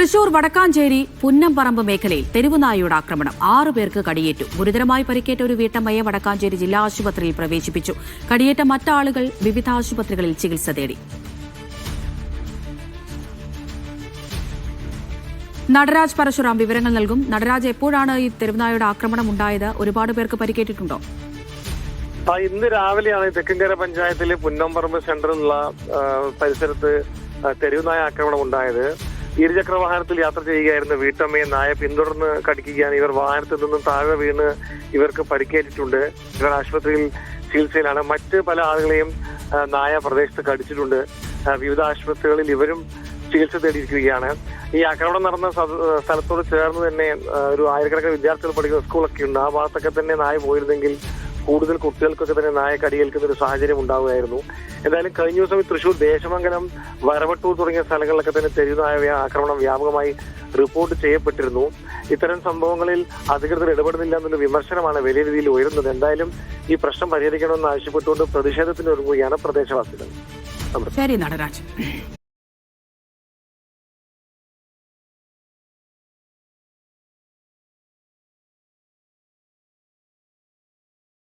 തൃശൂർ വടക്കാഞ്ചേരി പുന്നംപറമ്പ് മേഖലയിൽ തെരുവുനായയുടെ ആക്രമണം 6 പേർക്ക് കടിയേറ്റു. ഗുരുതരമായി പരിക്കേറ്റ ഒരു വീട്ടമ്മയെ വടക്കാഞ്ചേരി ജില്ലാ ആശുപത്രിയിൽ പ്രവേശിപ്പിച്ചു. കടിയേറ്റ മറ്റാളുകൾ വിവിധ ആശുപത്രികളിൽ ചികിത്സ തേടി. നടരാജ് പരശുറാം വിവരങ്ങൾ നൽകും. നടരാജ്, എപ്പോഴാണ് ഈ തെരുവുനായയുടെ ആക്രമണം ഉണ്ടായത്? ഒരുപാട് പേർക്ക് പരിക്കേറ്റിട്ടുണ്ടോ? ഇന്ന് രാവിലെയാണ് തെക്കൻകര പഞ്ചായത്തിലെ പുന്നംപറമ്പ് സെന്ററിലുള്ള പരിസരത്ത് തെരുവുനായ ആക്രമണം ഉണ്ടായത്. ഇരുചക്ര വാഹനത്തിൽ യാത്ര ചെയ്യുകയായിരുന്ന വീട്ടമ്മയെ നായ പിന്തുടർന്ന് കടിക്കുകയാണ്. ഇവർ വാഹനത്തിൽ നിന്നും താഴെ വീണ് ഇവർക്ക് പരിക്കേറ്റിട്ടുണ്ട്. ഇവർ ആശുപത്രിയിൽ ചികിത്സയിലാണ്. മറ്റ് പല ആളുകളെയും നായ പ്രദേശത്ത് കടിച്ചിട്ടുണ്ട്. വിവിധ ആശുപത്രികളിൽ ഇവരും ചികിത്സ തേടിയിരിക്കുകയാണ്. ഈ ആക്രമണം നടന്ന സ്ഥലത്തോട് ചേർന്ന് തന്നെ ഒരു ആയിരക്കണക്കിന് വിദ്യാർത്ഥികൾ പഠിക്കുന്ന സ്കൂളൊക്കെ ഉണ്ട്. ആ ഭാഗത്തൊക്കെ തന്നെ നായ പോയിരുന്നെങ്കിൽ കൂടുതൽ കുട്ടികൾക്കൊക്കെ തന്നെ നായ കടിയേൽക്കുന്ന ഒരു സാഹചര്യം ഉണ്ടാവുകയായിരുന്നു. എന്തായാലും കഴിഞ്ഞ ദിവസം തൃശൂർ ദേശമംഗലം, വരവട്ടൂർ തുടങ്ങിയ സ്ഥലങ്ങളിലൊക്കെ തന്നെ തെരുവുനായ ആക്രമണം വ്യാപകമായി റിപ്പോർട്ട് ചെയ്യപ്പെട്ടിരുന്നു. ഇത്തരം സംഭവങ്ങളിൽ അധികൃതർ ഇടപെടുന്നില്ല എന്നുള്ള വിമർശനമാണ് വലിയ രീതിയിൽ ഉയരുന്നത്. എന്തായാലും ഈ പ്രശ്നം പരിഹരിക്കണമെന്ന് ആവശ്യപ്പെട്ടുകൊണ്ട് പ്രതിഷേധത്തിന് ഒരുങ്ങുകയാണ് പ്രദേശവാസികൾ. ശരി നടരാജ്.